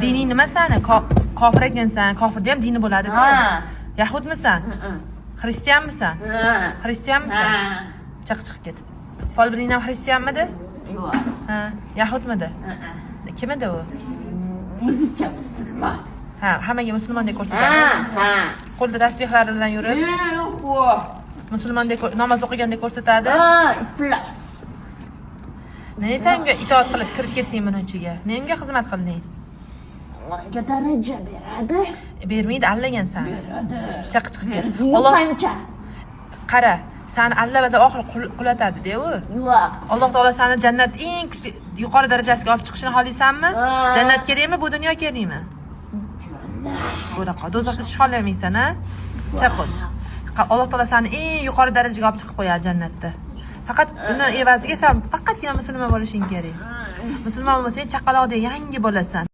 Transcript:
Dining nima sani? Kofir ekansan. Kofirda ham dini bo'ladi-ku. Yahudmisan? Xristianmisan? Xristianmisan? Chiqib ket. Folbiring ham xristianmidi? Yo'q. Ha, yahudmidi? Kim edi u? O'zicha musulmon. Ha, hammaga musulmondek ko'rsatadi. Ha. Qo'lda tasbehlari bilan yurib, Yo'q. musulmondek namoz o'qigandek ko'rsatadi. Iflos. Nega senga itoat qilib kirib ketding buni ichiga? Menga xizmat qilding. Unga daraja beradi. Bermaydi, allagan sani. Beradi. Chiqib ket. Alloh qancha? Qara, sani allabada oxir qulatadi-da u. Yo'q. Alloh taolo seni jannat eng kuchli yuqori darajasiga olib chiqishini xohlaysanmi? Jannat kerakmi, bu dunyo kerakmi? Bunaqa do'zaxga tusha olmaysan, ha? Chaqul. Alloh taolo seni eng yuqori darajaga olib chiqib qo'yadi jannatda. Faqat uni evaziga sen faqatgina musulmon bo'lishing kerak. Musulmon bo'lsang chaqaloqdek yangi bo'lasan.